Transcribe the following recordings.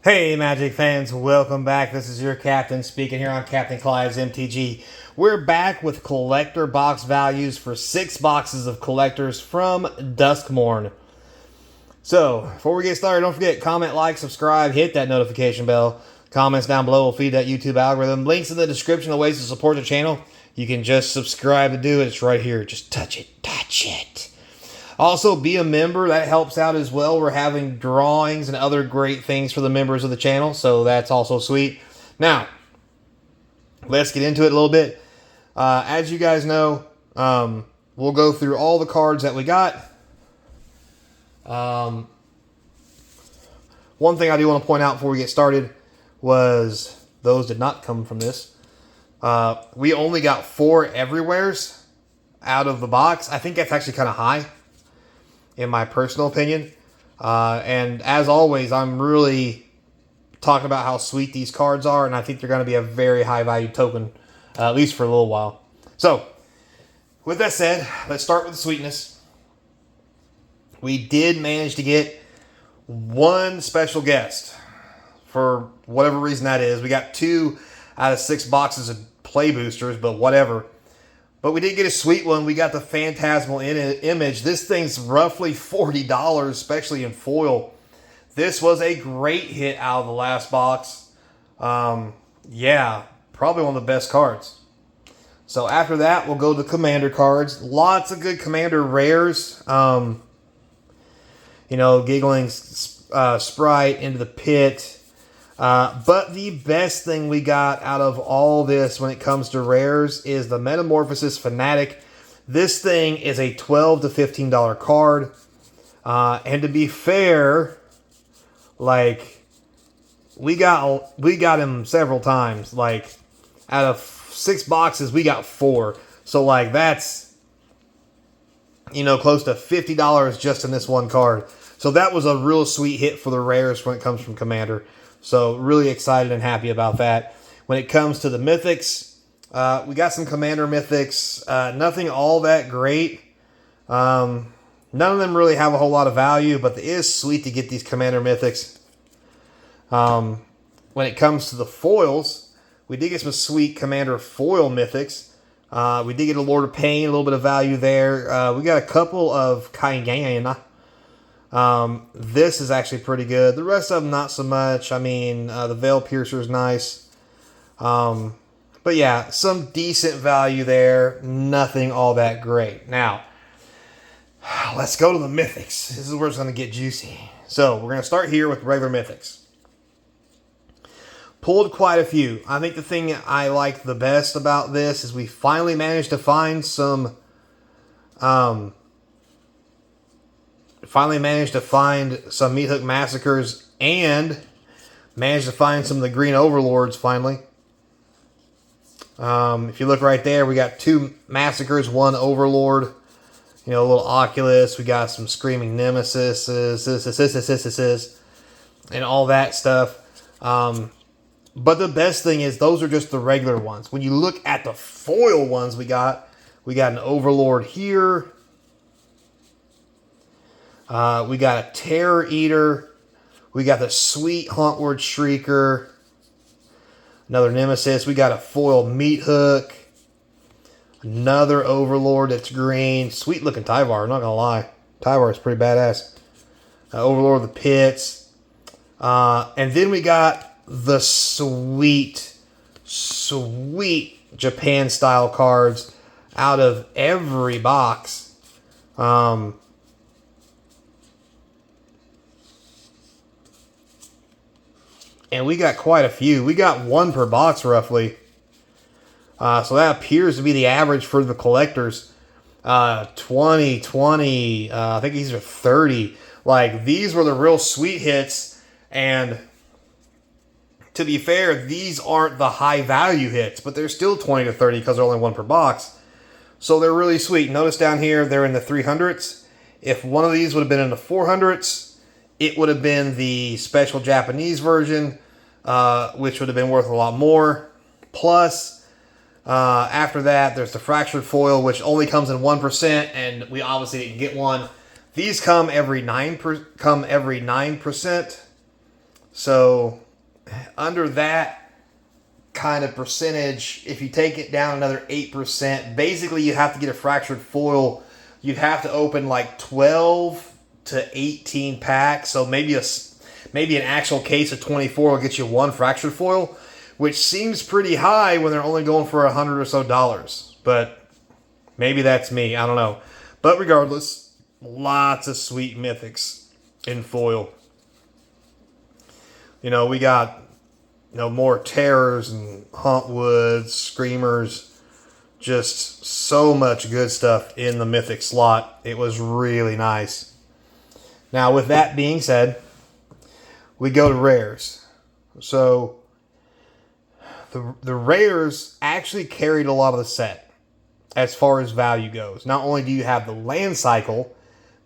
Hey Magic fans, welcome back. This is your captain speaking here on Captain Clive's MTG. We're back with collector box values for 6 boxes of collectors from Duskmourn. So, before we get started, don't forget, comment, like, subscribe, hit that notification bell. Comments down below will feed that YouTube algorithm. Links in the description of ways to support the channel. You can just subscribe to do it. It's right here. Just touch it. Touch it. Also, be a member. That helps out as well. We're having drawings and other great things for the members of the channel, so that's also sweet. Now, let's get into it a little bit. As you guys know, we'll go through all the cards that we got. One thing I do want to point out before we get started was those did not come from this. We only got 4 everywheres out of the box. I think that's actually kind of high, in my personal opinion. And as always, I'm really talking about how sweet these cards are, and I think they're going to be a very high value token, at least for a little while. So, with that said, let's start with the sweetness. We did manage to get one special guest, for whatever reason that is. We got 2 out of 6 boxes of play boosters, but whatever. But we did get a sweet one. We got the Phantasmal Image. This thing's roughly $40, especially in foil. This was a great hit out of the last box. Yeah, probably one of the best cards. So after that, we'll go to Commander cards. Lots of good Commander rares. You know, Giggling Sprite, Into the Pit. But the best thing we got out of all this when it comes to rares is the Metamorphosis Fanatic. This thing is a $12 to $15 card. And to be fair, like, we got him several times. Like, out of 6 boxes, we got 4. So, like, that's, you know, close to $50 just in this one card. So that was a real sweet hit for the rares when it comes from Commander. So really excited and happy about that. When it comes to the Mythics, we got some Commander Mythics. Nothing all that great. None of them really have a whole lot of value, but it is sweet to get these Commander Mythics. When it comes to the foils, we did get some sweet Commander foil Mythics. We did get a Lord of Pain, a little bit of value there. We got a couple of Kaigan. This is actually pretty good. The rest of them, not so much. I mean, the Veil Piercer is nice. But yeah, some decent value there. Nothing all that great. Now, let's go to the Mythics. This is where it's going to get juicy. So, we're going to start here with regular Mythics. Pulled quite a few. I think the thing I like the best about this is we finally managed to find some... Meathook Massacres and managed to find some of the Green Overlords finally. If you look right there, we got 2 Massacres, 1 Overlord. You know, a little Oculus. We got some Screaming Nemesis, and all that stuff. But the best thing is those are just the regular ones. When you look at the foil ones we got an Overlord here. We got a Terror Eater. We got the sweet Hauntward Shrieker. Another Nemesis. We got a foil Meathook. Another Overlord that's green. Sweet looking Tyvar, I'm not going to lie. Tyvar is pretty badass. Overlord of the Pits. And then we got the sweet Japan style cards out of every box. And we got quite a few. We got 1 per box, roughly. So that appears to be the average for the collectors. 20. I think these are 30. Like, these were the real sweet hits. And to be fair, these aren't the high value hits. But they're still 20 to 30 because they're only 1 per box. So they're really sweet. Notice down here, they're in the 300s. If one of these would have been in the 400s, it would have been the special Japanese version, which would have been worth a lot more. Plus, after that, there's the Fractured Foil, which only comes in 1%, and we obviously didn't get one. These come every 9%. So under that kind of percentage, if you take it down another 8%, basically you have to get a fractured foil. You'd have to open like 12 to 18 packs. So maybe an actual case of 24 will get you one fractured foil, which seems pretty high when they're only going for $100 or so. But maybe that's me. I don't know. But regardless, lots of sweet mythics in foil. We got, more Terrors and Huntwoods, Screamers, just so much good stuff in the mythic slot. It was really nice. Now, with that being said, we go to rares. So, the rares actually carried a lot of the set as far as value goes. Not only do you have the land cycle,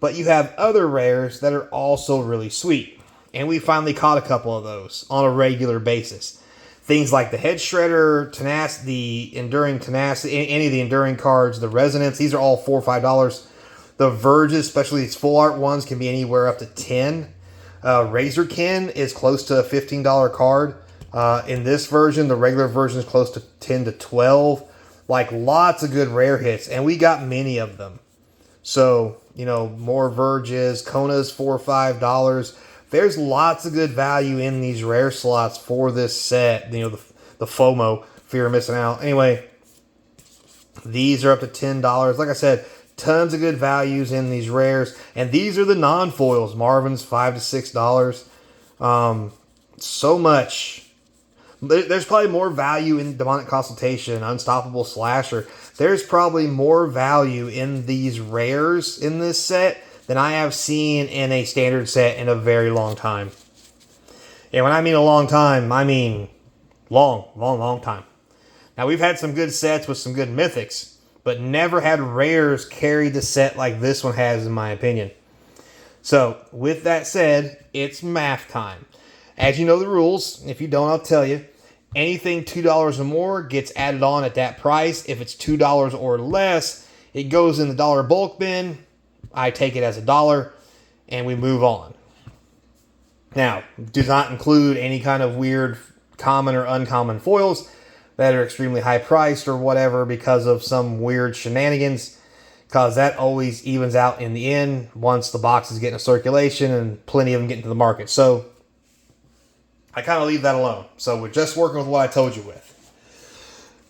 but you have other rares that are also really sweet. And we finally caught a couple of those on a regular basis. Things like the Head Shredder, the Enduring Tenacity, any of the Enduring cards, the Resonance, these are all $4 or $5. The Verges, especially these full art ones, can be anywhere up to $10. Razorkin is close to a $15 card. In this version, the regular version is close to $10 to $12. Like, lots of good rare hits, and we got many of them. So, more Verges, Kona's $4 or $5. There's lots of good value in these rare slots for this set. The FOMO, fear of missing out. Anyway, these are up to $10. Like I said, tons of good values in these rares. And these are the non-foils. Marvin's $5 to $6. So much. There's probably more value in Demonic Consultation, Unstoppable Slasher. There's probably more value in these rares in this set than I have seen in a standard set in a very long time. And when I mean a long time, I mean long time. Now, we've had some good sets with some good mythics, but never had rares carry the set like this one has, in my opinion. So, with that said, it's math time. As you know the rules, if you don't, I'll tell you. Anything $2 or more gets added on at that price. If it's $2 or less, it goes in the dollar bulk bin. I take it as $1, and we move on. Now, does not include any kind of weird common or uncommon foils that are extremely high priced or whatever because of some weird shenanigans, because that always evens out in the end once the boxes get into circulation and plenty of them get into the market. So, I kind of leave that alone. So, we're just working with what I told you with.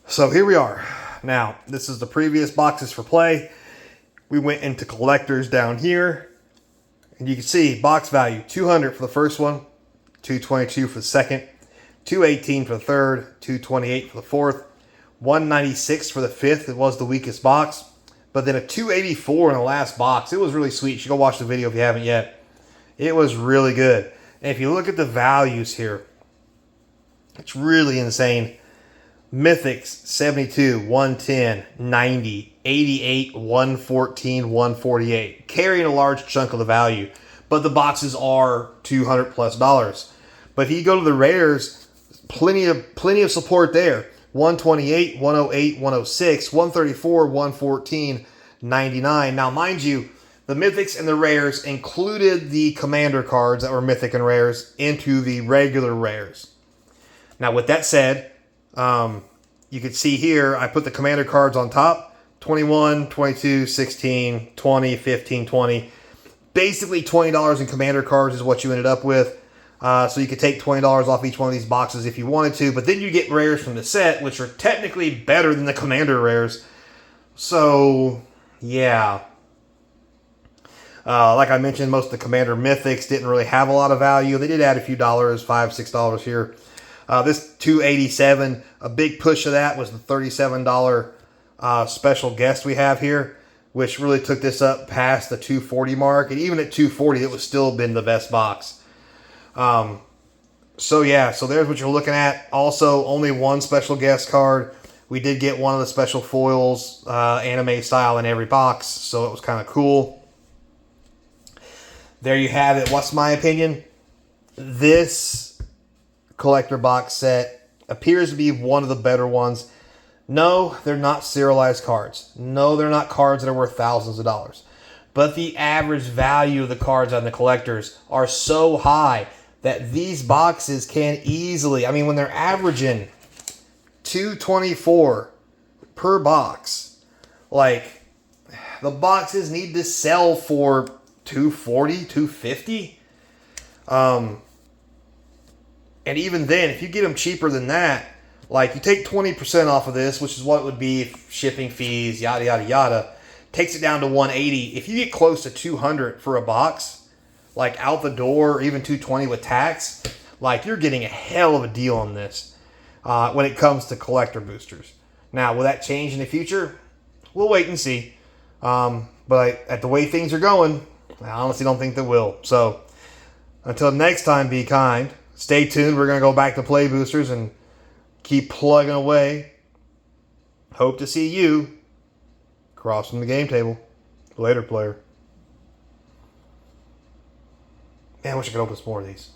So, here we are. Now, this is the previous boxes for play. We went into collectors down here, and you can see box value $200 for the first one, $222 for the second, $218 for the third, $228 for the fourth, $196 for the fifth. It was the weakest box, but then a $284 in the last box. It was really sweet. You should go watch the video if you haven't yet. It was really good. And if you look at the values here, it's really insane. Mythics, 72, 110, 90, 88, 114, 148. Carrying a large chunk of the value. But the boxes are $200 plus. But if you go to the rares, plenty of support there. 128, 108, 106, 134, 114, 99. Now, mind you, the mythics and the rares included the commander cards that were mythic and rares into the regular rares. Now, with that said, you can see here, I put the commander cards on top. 21, 22, 16, 20, 15, 20. Basically, $20 in commander cards is what you ended up with. So you could take $20 off each one of these boxes if you wanted to. But then you get rares from the set, which are technically better than the commander rares. So, yeah. Like I mentioned, most of the commander mythics didn't really have a lot of value. They did add a few dollars, $5, $6 here. This $287, a big push of that was the $37 special guest we have here, which really took this up past the $240 mark. And even at $240, it was still been the best box. So yeah, so there's what you're looking at. Also, only one special guest card. We did get one of the special foils, anime style, in every box, so it was kind of cool. There you have it. What's my opinion? This collector box set appears to be one of the better ones. No, they're not serialized cards. No, they're not cards that are worth thousands of dollars. But the average value of the cards on the collectors are so high that these boxes can easily, I mean, when they're averaging $224 per box, like, the boxes need to sell for $240, $250. And even then, if you get them cheaper than that, like, you take 20% off of this, which is what it would be if shipping fees, yada, yada, yada, takes it down to $180. If you get close to $200 for a box, like, out the door, or even $220 with tax, like, you're getting a hell of a deal on this when it comes to collector boosters. Now, will that change in the future? We'll wait and see. But at the way things are going, I honestly don't think they will. So, until next time, be kind. Stay tuned. We're going to go back to play boosters and keep plugging away. Hope to see you across from the game table. Later, player. Man, I wish I could open some more of these.